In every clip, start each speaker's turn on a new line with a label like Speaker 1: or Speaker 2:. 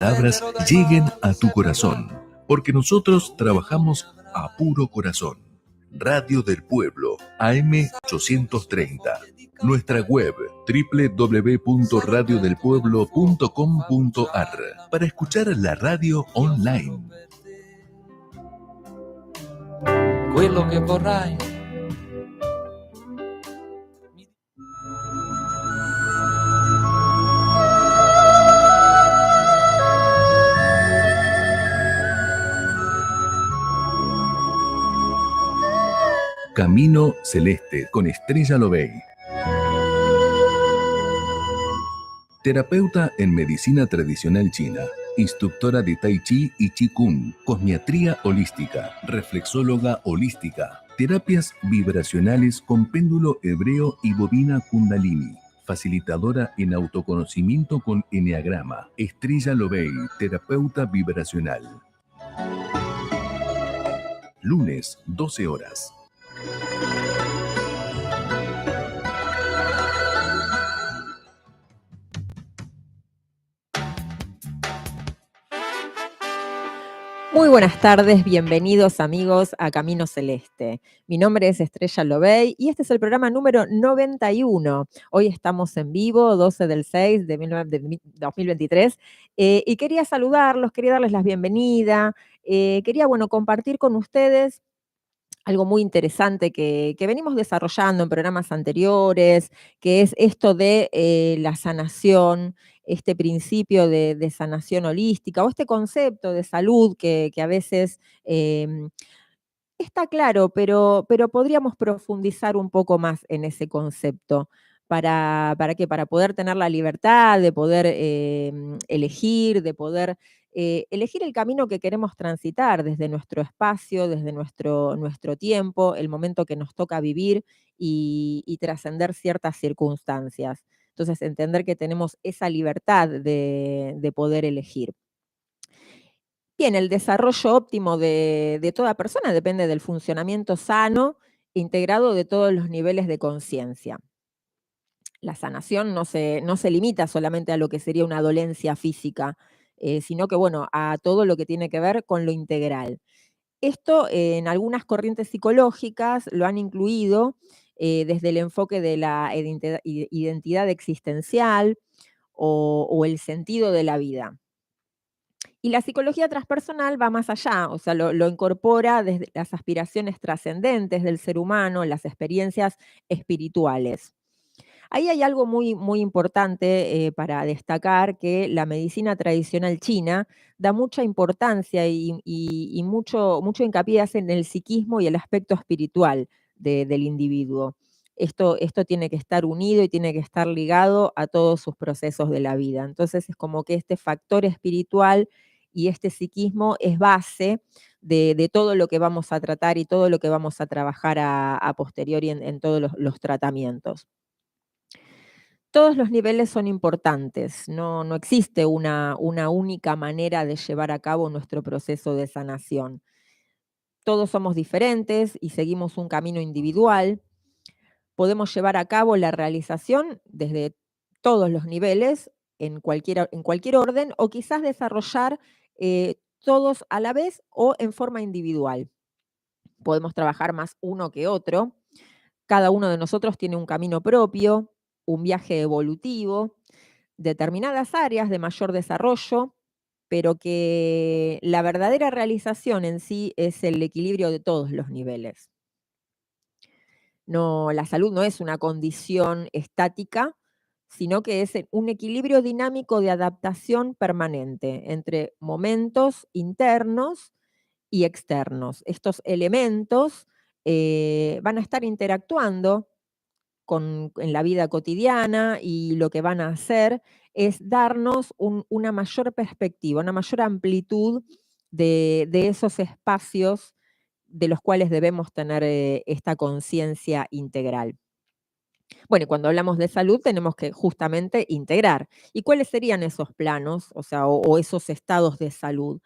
Speaker 1: palabras lleguen a tu corazón, porque nosotros trabajamos a puro corazón. Radio del Pueblo, AM830. Nuestra web, www.radiodelpueblo.com.ar, para escuchar la radio online.
Speaker 2: Quello che vorrai.
Speaker 1: Camino Celeste con Estrella Lobey. Terapeuta en medicina tradicional china, instructora de Tai Chi y Chi Kung, cosmiatría holística, reflexóloga holística, terapias vibracionales con péndulo hebreo y bobina Kundalini, facilitadora en autoconocimiento con eneagrama. Estrella Lobey, terapeuta vibracional. Lunes, 12 horas.
Speaker 3: Muy buenas tardes, bienvenidos amigos a Camino Celeste. Mi nombre es Estrella Lobey y este es el programa número 91. Hoy estamos en vivo, 12 del 6 de 2023, y quería saludarlos, quería darles la bienvenida, quería, compartir con ustedes algo muy interesante que venimos desarrollando en programas anteriores, que es esto de la sanación, este principio de sanación holística o este concepto de salud que a veces está claro, pero podríamos profundizar un poco más en ese concepto. ¿Para qué? Para poder tener la libertad de poder elegir, de poder elegir el camino que queremos transitar desde nuestro espacio, desde nuestro tiempo, el momento que nos toca vivir y trascender ciertas circunstancias. Entonces, entender que tenemos esa libertad de poder elegir. Bien, el desarrollo óptimo de toda persona depende del funcionamiento sano, integrado de todos los niveles de conciencia. La sanación no se limita solamente a lo que sería una dolencia física, sino que, a todo lo que tiene que ver con lo integral. Esto en algunas corrientes psicológicas lo han incluido desde el enfoque de la identidad existencial o el sentido de la vida. Y la psicología transpersonal va más allá, o sea, lo incorpora desde las aspiraciones trascendentes del ser humano, las experiencias espirituales. Ahí hay algo muy, muy importante para destacar, que la medicina tradicional china da mucha importancia y mucho hincapié hace en el psiquismo y el aspecto espiritual del individuo. Esto tiene que estar unido y tiene que estar ligado a todos sus procesos de la vida. Entonces es como que este factor espiritual y este psiquismo es base de todo lo que vamos a tratar y todo lo que vamos a trabajar a posteriori en todos los tratamientos. Todos los niveles son importantes, no existe una única manera de llevar a cabo nuestro proceso de sanación. Todos somos diferentes y seguimos un camino individual. Podemos llevar a cabo la realización desde todos los niveles, en cualquier orden, o quizás desarrollar todos a la vez o en forma individual. Podemos trabajar más uno que otro. Cada uno de nosotros tiene un camino propio, un viaje evolutivo, determinadas áreas de mayor desarrollo, pero que la verdadera realización en sí es el equilibrio de todos los niveles. La salud no es una condición estática, sino que es un equilibrio dinámico de adaptación permanente entre momentos internos y externos. Estos elementos van a estar interactuando en la vida cotidiana, y lo que van a hacer es darnos una mayor perspectiva, una mayor amplitud de esos espacios de los cuales debemos tener esta conciencia integral. Bueno, y cuando hablamos de salud tenemos que justamente integrar. ¿Y cuáles serían esos planos, o esos estados de salud?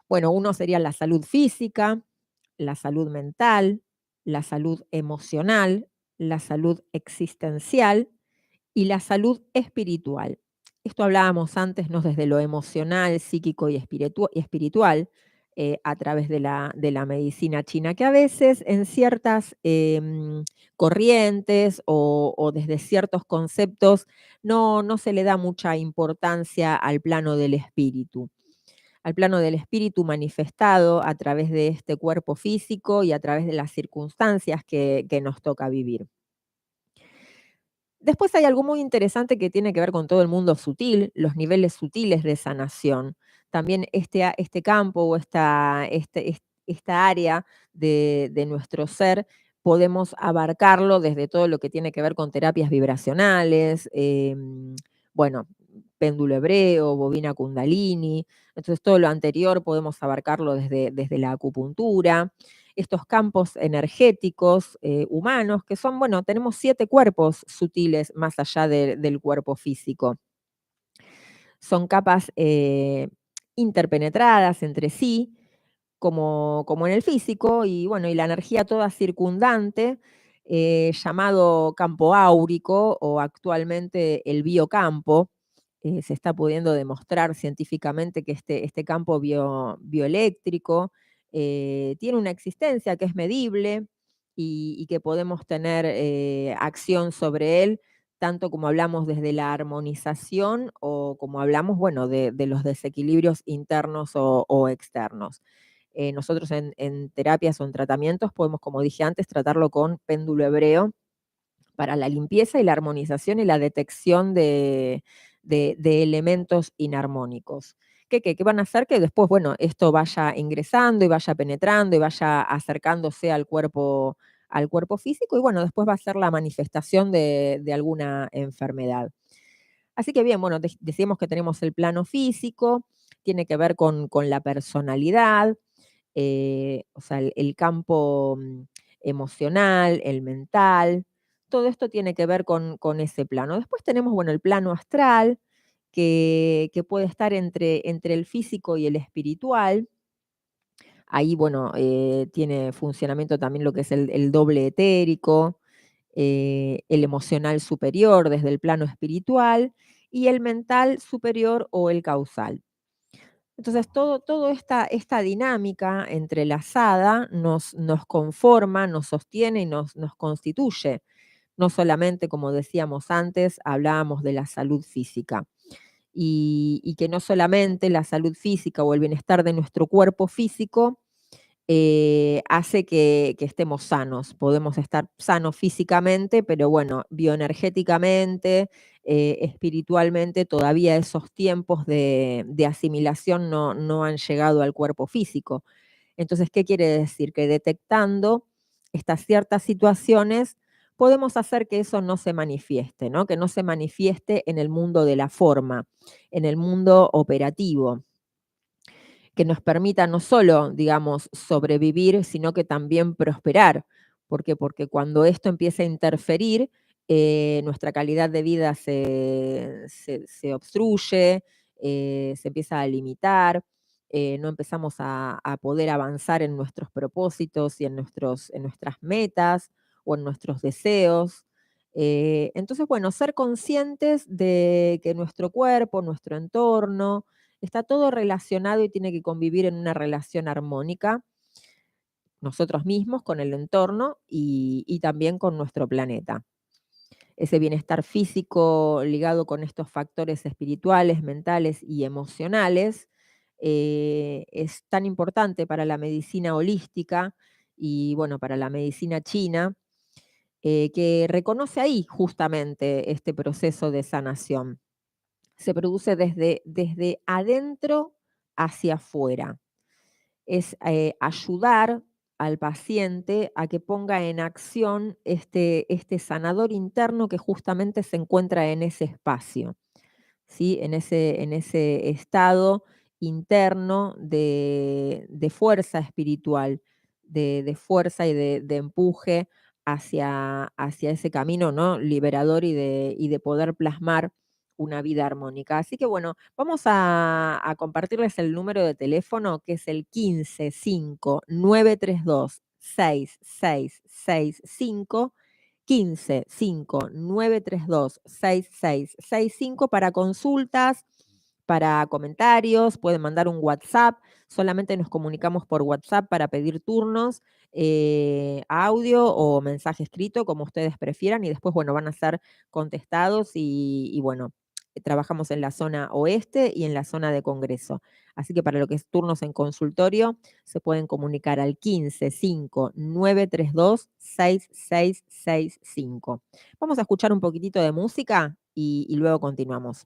Speaker 3: Bueno, uno sería la salud física, la salud mental, la salud emocional, la salud existencial y la salud espiritual. Esto hablábamos antes, ¿no? Desde lo emocional, psíquico y espiritual, a través de la medicina china, que a veces en ciertas corrientes o desde ciertos conceptos no se le da mucha importancia al plano del espíritu, al plano del espíritu manifestado a través de este cuerpo físico y a través de las circunstancias que nos toca vivir. Después hay algo muy interesante que tiene que ver con todo el mundo sutil, los niveles sutiles de sanación. También este campo o esta área de nuestro ser podemos abarcarlo desde todo lo que tiene que ver con terapias vibracionales, bueno, péndulo hebreo, bobina kundalini. Entonces todo lo anterior podemos abarcarlo desde la acupuntura, estos campos energéticos humanos, que son, bueno, tenemos 7 cuerpos sutiles más allá del cuerpo físico. Son capas interpenetradas entre sí, como en el físico, y bueno, y la energía toda circundante, llamado campo áurico o actualmente el biocampo. Se está pudiendo demostrar científicamente que este campo bioeléctrico tiene una existencia que es medible y que podemos tener acción sobre él, tanto como hablamos desde la armonización o como hablamos, bueno, de los desequilibrios internos o externos. Nosotros en terapias o en tratamientos podemos, como dije antes, tratarlo con péndulo hebreo para la limpieza y la armonización y la detección de elementos inarmónicos. ¿Qué van a hacer? Que después, bueno, esto vaya ingresando y vaya penetrando y vaya acercándose al cuerpo físico y bueno, después va a ser la manifestación de alguna enfermedad. Así que bien, bueno, decíamos que tenemos el plano físico, tiene que ver con la personalidad, o sea, el campo emocional, el mental, todo esto tiene que ver con ese plano. Después tenemos, bueno, el plano astral, que puede estar entre el físico y el espiritual. Ahí, bueno, tiene funcionamiento también lo que es el doble etérico, el emocional superior desde el plano espiritual y el mental superior o el causal. Entonces, toda esta dinámica entrelazada nos conforma, nos sostiene y nos constituye. No solamente, como decíamos antes, hablábamos de la salud física. Y que no solamente la salud física o el bienestar de nuestro cuerpo físico hace que estemos sanos. Podemos estar sanos físicamente, pero bueno, bioenergéticamente, espiritualmente, todavía esos tiempos de asimilación no han llegado al cuerpo físico. Entonces, ¿qué quiere decir? Que detectando estas ciertas situaciones podemos hacer que eso no se manifieste, ¿no? Que no se manifieste en el mundo de la forma, en el mundo operativo, que nos permita no solo, digamos, sobrevivir, sino que también prosperar. ¿Por qué? Porque cuando esto empieza a interferir, nuestra calidad de vida se obstruye, se empieza a limitar, no empezamos a poder avanzar en nuestros propósitos y en nuestras metas o en nuestros deseos. Entonces, bueno, ser conscientes de que nuestro cuerpo, nuestro entorno, está todo relacionado y tiene que convivir en una relación armónica, nosotros mismos, con el entorno y también con nuestro planeta. Ese bienestar físico ligado con estos factores espirituales, mentales y emocionales es tan importante para la medicina holística y bueno, para la medicina china, que reconoce ahí justamente este proceso de sanación. Se produce desde adentro hacia afuera. Es ayudar al paciente a que ponga en acción este sanador interno que justamente se encuentra en ese espacio, ¿sí? En ese estado interno de fuerza espiritual, de fuerza y de empuje hacia ese camino, ¿no? Liberador y de poder plasmar una vida armónica. Así que bueno, vamos a compartirles el número de teléfono que es el 15 5 932 6665 15 5 932 6665 para consultas, para comentarios, pueden mandar un WhatsApp, solamente nos comunicamos por WhatsApp para pedir turnos, audio o mensaje escrito, como ustedes prefieran, y después, bueno, van a ser contestados y bueno, trabajamos en la zona oeste y en la zona de Congreso. Así que para lo que es turnos en consultorio, se pueden comunicar al 15 5 932 6665. Vamos a escuchar un poquitito de música y luego continuamos.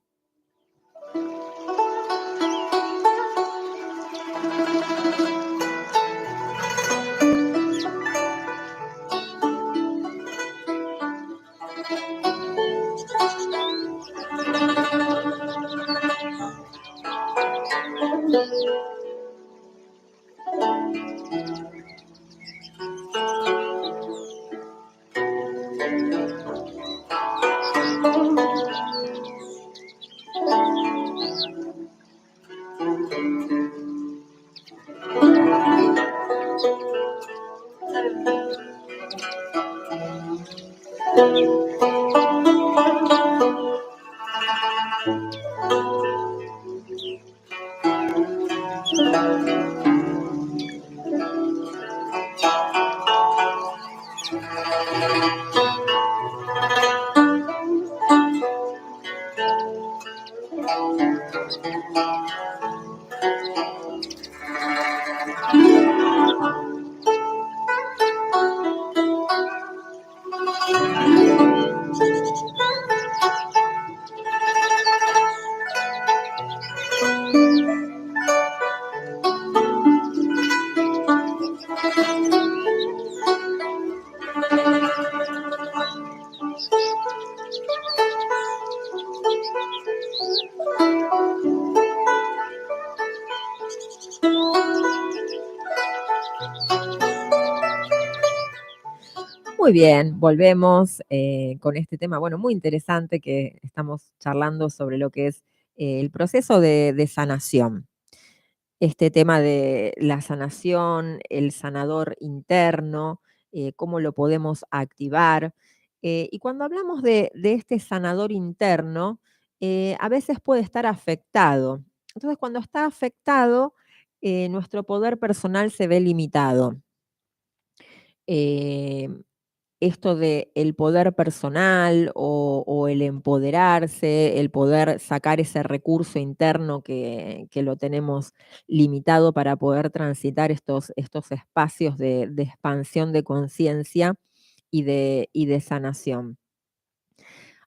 Speaker 3: Muy bien, volvemos con este tema, bueno, muy interesante que estamos charlando sobre lo que es el proceso de sanación. Este tema de la sanación, el sanador interno, cómo lo podemos activar. Y cuando hablamos de este sanador interno, a veces puede estar afectado. Entonces, cuando está afectado, nuestro poder personal se ve limitado. Eh, Esto de el poder personal o el empoderarse, el poder sacar ese recurso interno que lo tenemos limitado para poder transitar estos espacios de expansión de conciencia y de sanación.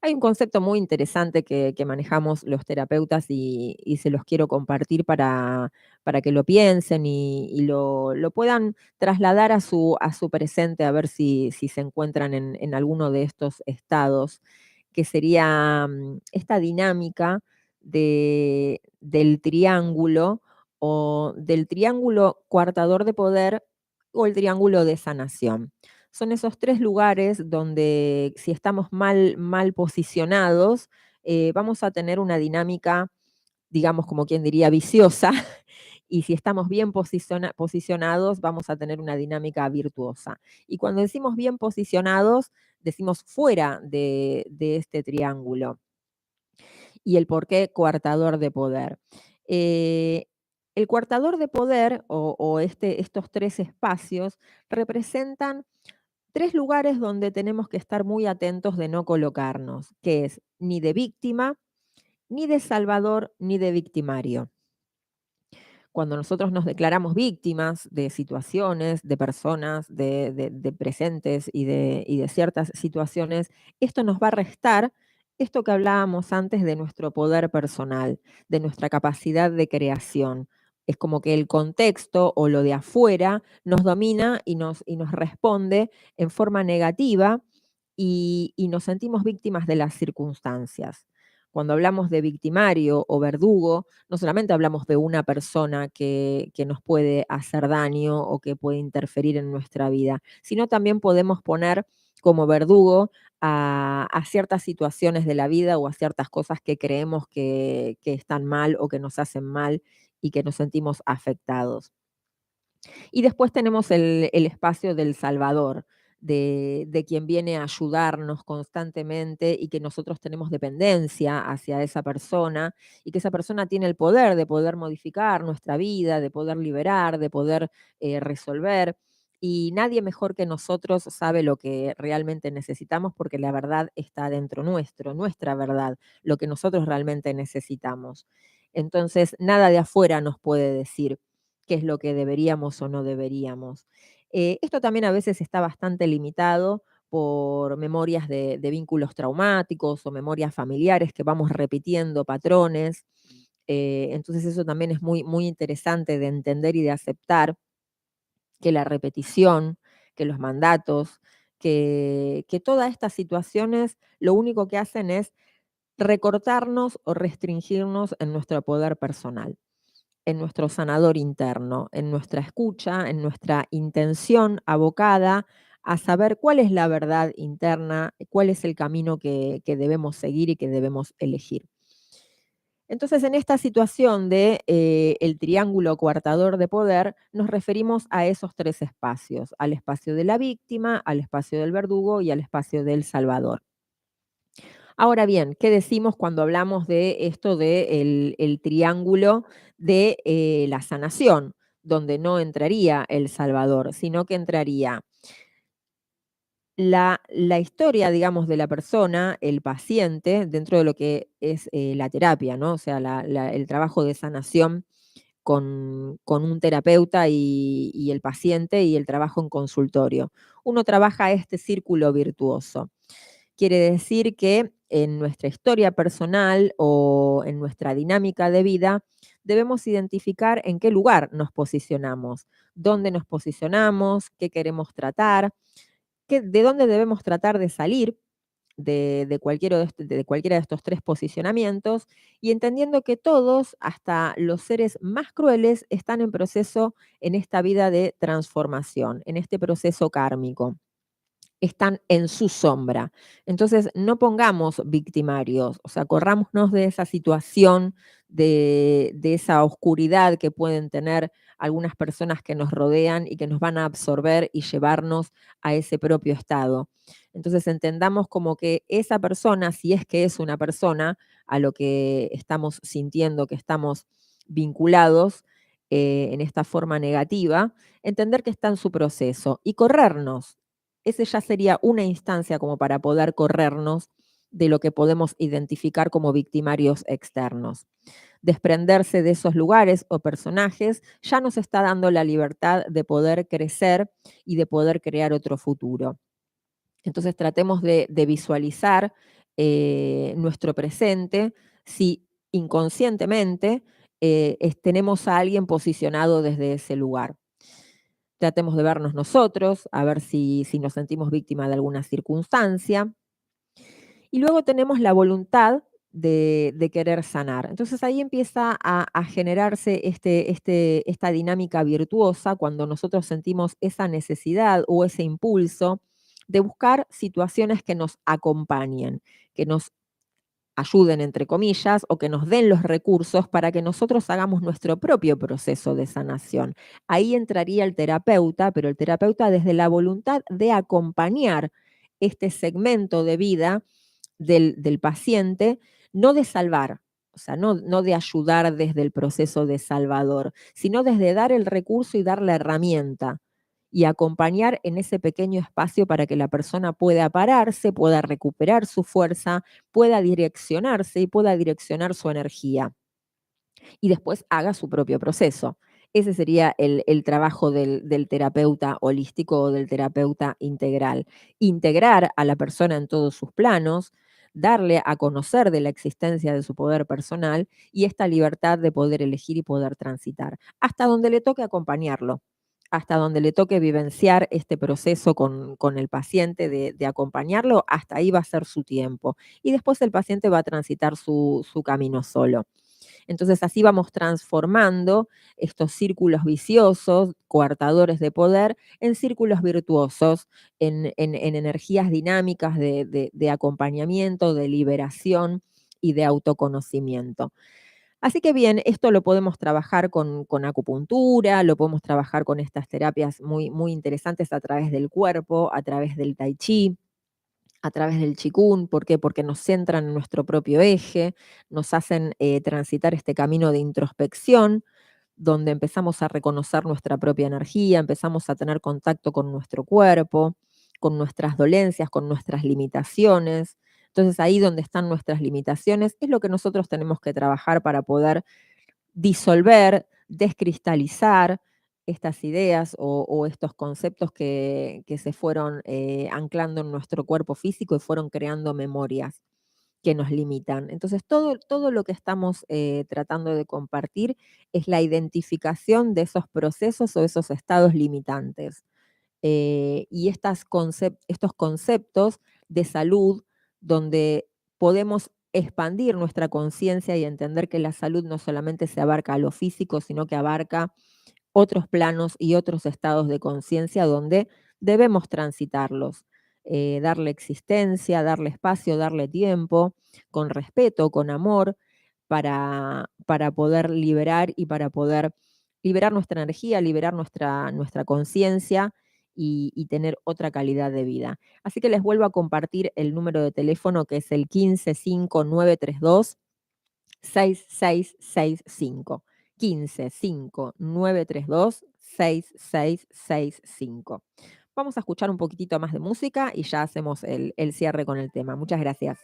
Speaker 3: Hay un concepto muy interesante que manejamos los terapeutas y se los quiero compartir para que lo piensen y lo puedan trasladar a su presente, a ver si se encuentran en alguno de estos estados, que sería esta dinámica del triángulo o del triángulo coartador de poder o el triángulo de sanación. Son esos 3 lugares donde si estamos mal posicionados, vamos a tener una dinámica, digamos, como quien diría, viciosa, y si estamos bien posicionados, vamos a tener una dinámica virtuosa. Y cuando decimos bien posicionados, decimos fuera de este triángulo. Y el por qué coartador de poder. Eh, el coartador de poder o estos 3 espacios representan 3 lugares donde tenemos que estar muy atentos de no colocarnos, que es ni de víctima, ni de salvador, ni de victimario. Cuando nosotros nos declaramos víctimas de situaciones, de personas, de presentes y de ciertas situaciones, esto nos va a restar esto que hablábamos antes de nuestro poder personal, de nuestra capacidad de creación. Es como que el contexto o lo de afuera nos domina y nos responde en forma negativa y nos sentimos víctimas de las circunstancias. Cuando hablamos de victimario o verdugo, no solamente hablamos de una persona que nos puede hacer daño o que puede interferir en nuestra vida, sino también podemos poner como verdugo a ciertas situaciones de la vida o a ciertas cosas que creemos que están mal o que nos hacen mal y que nos sentimos afectados. Y después tenemos el espacio del salvador, de quien viene a ayudarnos constantemente y que nosotros tenemos dependencia hacia esa persona y que esa persona tiene el poder de poder modificar nuestra vida, de poder liberar, de poder resolver. Y nadie mejor que nosotros sabe lo que realmente necesitamos porque la verdad está dentro nuestro, nuestra verdad, lo que nosotros realmente necesitamos. Entonces, nada de afuera nos puede decir qué es lo que deberíamos o no deberíamos. Esto también a veces está bastante limitado por memorias de vínculos traumáticos o memorias familiares que vamos repitiendo patrones. Entonces eso también es muy, muy interesante de entender y de aceptar que la repetición, que los mandatos, que todas estas situaciones lo único que hacen es recortarnos o restringirnos en nuestro poder personal, en nuestro sanador interno, en nuestra escucha, en nuestra intención abocada a saber cuál es la verdad interna, cuál es el camino que debemos seguir y que debemos elegir. Entonces, en esta situación de el triángulo coartador de poder, nos referimos a esos tres espacios, al espacio de la víctima, al espacio del verdugo y al espacio del salvador. Ahora bien, ¿qué decimos cuando hablamos de esto del el triángulo de la sanación? Donde no entraría el salvador, sino que entraría la historia, digamos, de la persona, el paciente, dentro de lo que es la terapia, ¿no? O sea, el trabajo de sanación con un terapeuta y el paciente y el trabajo en consultorio. Uno trabaja este círculo virtuoso. Quiere decir que en nuestra historia personal o en nuestra dinámica de vida debemos identificar en qué lugar nos posicionamos, dónde nos posicionamos, qué queremos tratar, de dónde debemos tratar de salir de cualquiera de estos tres posicionamientos y entendiendo que todos, hasta los seres más crueles, están en proceso en esta vida de transformación, en este proceso kármico, están en su sombra. Entonces, no pongamos victimarios, o sea, corrámonos de esa situación, de esa oscuridad que pueden tener algunas personas que nos rodean y que nos van a absorber y llevarnos a ese propio estado. Entonces, entendamos como que esa persona, si es que es una persona a lo que estamos sintiendo, que estamos vinculados en esta forma negativa, entender que está en su proceso y corrernos. Ese ya sería una instancia como para poder corrernos de lo que podemos identificar como victimarios externos. Desprenderse de esos lugares o personajes ya nos está dando la libertad de poder crecer y de poder crear otro futuro. Entonces tratemos de visualizar nuestro presente si inconscientemente tenemos a alguien posicionado desde ese lugar. Tratemos de vernos nosotros, a ver si nos sentimos víctimas de alguna circunstancia. Y luego tenemos la voluntad de querer sanar. Entonces ahí empieza a generarse esta dinámica virtuosa cuando nosotros sentimos esa necesidad o ese impulso de buscar situaciones que nos acompañen, que nos ayuden, entre comillas, o que nos den los recursos para que nosotros hagamos nuestro propio proceso de sanación. Ahí entraría el terapeuta, pero el terapeuta desde la voluntad de acompañar este segmento de vida del paciente, no de salvar, o sea, no de ayudar desde el proceso de salvador, sino desde dar el recurso y dar la herramienta y acompañar en ese pequeño espacio para que la persona pueda pararse, pueda recuperar su fuerza, pueda direccionarse y pueda direccionar su energía y después haga su propio proceso. Ese sería el trabajo del terapeuta holístico o del terapeuta integral. Integrar a la persona en todos sus planos, darle a conocer de la existencia de su poder personal y esta libertad de poder elegir y poder transitar, hasta donde le toque acompañarlo, hasta donde le toque vivenciar este proceso con el paciente de acompañarlo, hasta ahí va a ser su tiempo. Y después el paciente va a transitar su camino solo. Entonces así vamos transformando estos círculos viciosos, coartadores de poder, en círculos virtuosos, en energías dinámicas de acompañamiento, de liberación y de autoconocimiento. Así que bien, esto lo podemos trabajar con acupuntura, lo podemos trabajar con estas terapias muy, muy interesantes a través del cuerpo, a través del tai chi, a través del Qigong. ¿Por qué? Porque nos centran en nuestro propio eje, nos hacen transitar este camino de introspección, donde empezamos a reconocer nuestra propia energía, empezamos a tener contacto con nuestro cuerpo, con nuestras dolencias, con nuestras limitaciones. Entonces ahí donde están nuestras limitaciones es lo que nosotros tenemos que trabajar para poder disolver, descristalizar estas ideas o estos conceptos que se fueron anclando en nuestro cuerpo físico y fueron creando memorias que nos limitan. Entonces, todo lo que estamos tratando de compartir es la identificación de esos procesos o esos estados limitantes. Y estos conceptos de salud, donde podemos expandir nuestra conciencia y entender que la salud no solamente se abarca a lo físico, sino que abarca otros planos y otros estados de conciencia donde debemos transitarlos, darle existencia, darle espacio, darle tiempo, con respeto, con amor, para poder liberar y para poder liberar nuestra energía, liberar nuestra conciencia y tener otra calidad de vida. Así que les vuelvo a compartir el número de teléfono que es el 155932 6665. 155932 6665. Vamos a escuchar un poquitito más de música y ya hacemos el cierre con el tema. Muchas gracias.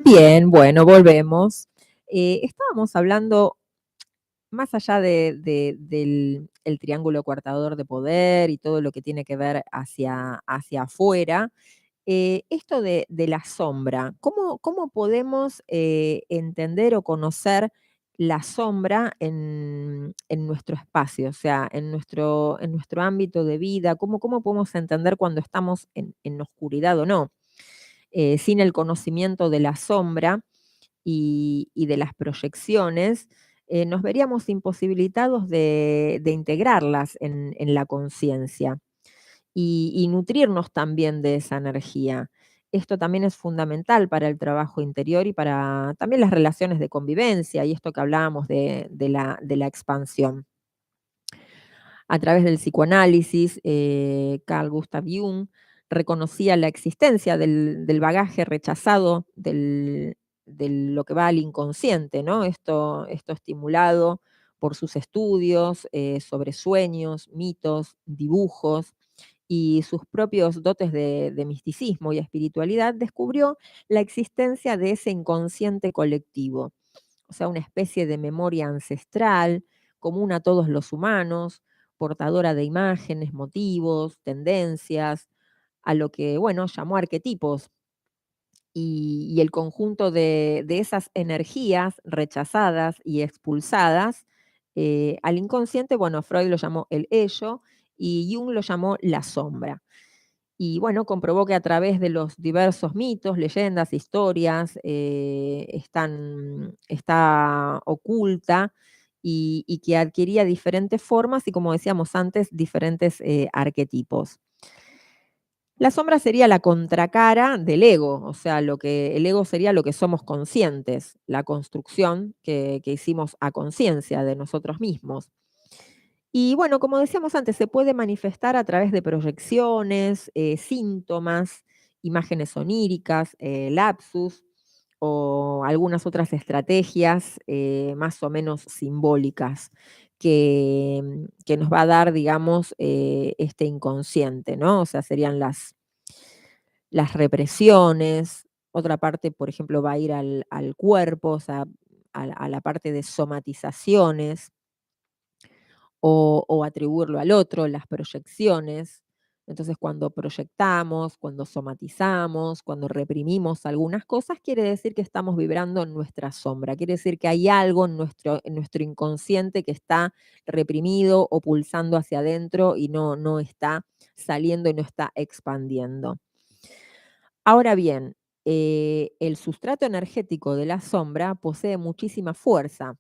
Speaker 3: Bien, bueno, volvemos. Estábamos hablando, más allá del el triángulo coartador de poder y todo lo que tiene que ver hacia afuera, esto de la sombra, ¿cómo podemos entender o conocer la sombra en nuestro espacio, o sea, en nuestro ámbito de vida? ¿Cómo podemos entender cuando estamos en oscuridad o no? Sin el conocimiento de la sombra y de las proyecciones, nos veríamos imposibilitados de integrarlas en la conciencia y nutrirnos también de esa energía. Esto también es fundamental para el trabajo interior y para también las relaciones de convivencia y esto que hablábamos de la expansión. A través del psicoanálisis, Carl Gustav Jung reconocía la existencia del bagaje rechazado de lo que va al inconsciente, ¿no? Esto estimulado por sus estudios sobre sueños, mitos, dibujos y sus propios dotes de misticismo y espiritualidad, descubrió la existencia de ese inconsciente colectivo, o sea, una especie de memoria ancestral común a todos los humanos, portadora de imágenes, motivos, tendencias, a lo que, bueno, llamó arquetipos. Y el conjunto de esas energías rechazadas y expulsadas al inconsciente, bueno, Freud lo llamó el ello y Jung lo llamó la sombra. Y bueno, comprobó que a través de los diversos mitos, leyendas, historias, está oculta y que adquiría diferentes formas y, como decíamos antes, diferentes arquetipos. La sombra sería la contracara del ego, o sea, el ego sería lo que somos conscientes, la construcción que hicimos a conciencia de nosotros mismos. Y bueno, como decíamos antes, se puede manifestar a través de proyecciones, síntomas, imágenes oníricas, lapsus o algunas otras estrategias más o menos simbólicas que nos va a dar, digamos, este inconsciente, ¿no? O sea, serían las represiones. Otra parte, por ejemplo, va a ir al cuerpo, o sea, a la parte de somatizaciones o atribuirlo al otro, las proyecciones. Entonces, cuando proyectamos, cuando somatizamos, cuando reprimimos algunas cosas, quiere decir que estamos vibrando en nuestra sombra, quiere decir que hay algo en nuestro inconsciente que está reprimido o pulsando hacia adentro y no está saliendo y no está expandiendo. Ahora bien, el sustrato energético de la sombra posee muchísima fuerza.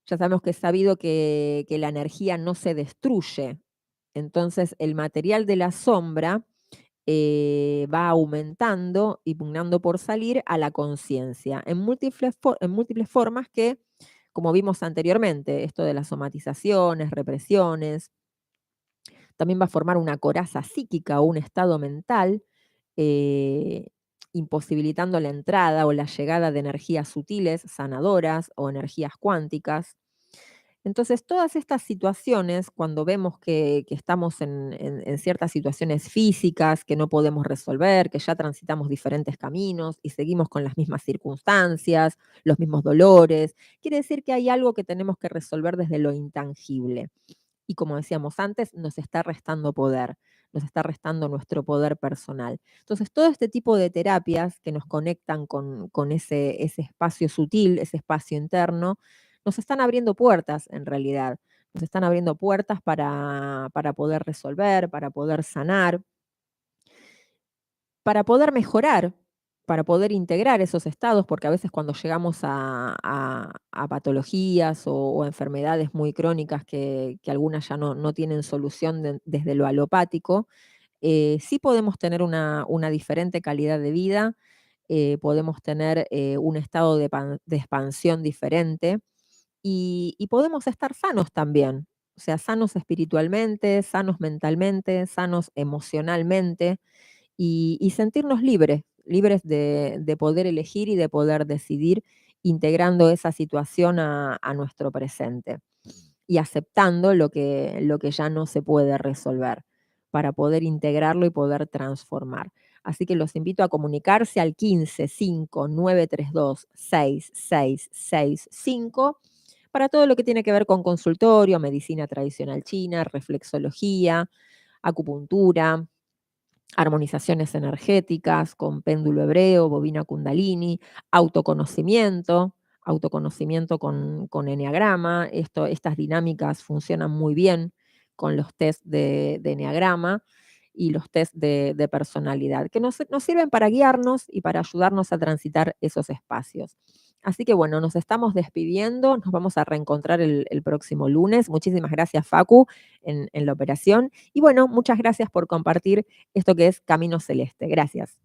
Speaker 3: Ya sabemos que es sabido que la energía no se destruye. Entonces, el material de la sombra va aumentando y pugnando por salir a la conciencia en múltiples formas que, como vimos anteriormente, esto de las somatizaciones, represiones, también va a formar una coraza psíquica o un estado mental, eh, imposibilitando la entrada o la llegada de energías sutiles, sanadoras o energías cuánticas. Entonces, todas estas situaciones, cuando vemos que estamos en ciertas situaciones físicas que no podemos resolver, que ya transitamos diferentes caminos y seguimos con las mismas circunstancias, los mismos dolores, quiere decir que hay algo que tenemos que resolver desde lo intangible. Y como decíamos antes, nos está restando poder, nos está restando nuestro poder personal. Entonces, todo este tipo de terapias que nos conectan con ese espacio sutil, ese espacio interno, nos están abriendo puertas en realidad. Nos están abriendo puertas para poder resolver, para poder sanar, para poder mejorar, para poder integrar esos estados, porque a veces cuando llegamos a patologías o enfermedades muy crónicas que algunas ya no tienen solución desde lo alopático, sí podemos tener una diferente calidad de vida, podemos tener un estado de expansión diferente y podemos estar sanos también, o sea, sanos espiritualmente, sanos mentalmente, sanos emocionalmente y sentirnos libres, libres de poder elegir y de poder decidir integrando esa situación a nuestro presente y aceptando lo que ya no se puede resolver para poder integrarlo y poder transformar. Así que los invito a comunicarse al 15 5 932 6665 para todo lo que tiene que ver con consultorio, medicina tradicional china, reflexología, acupuntura, armonizaciones energéticas con péndulo hebreo, bobina kundalini, autoconocimiento con eneagrama. Estas dinámicas funcionan muy bien con los test de eneagrama y los test de personalidad, que nos sirven para guiarnos y para ayudarnos a transitar esos espacios. Así que bueno, nos estamos despidiendo, nos vamos a reencontrar el próximo lunes. Muchísimas gracias, Facu, en la operación. Y bueno, muchas gracias por compartir esto que es Camino Celeste. Gracias.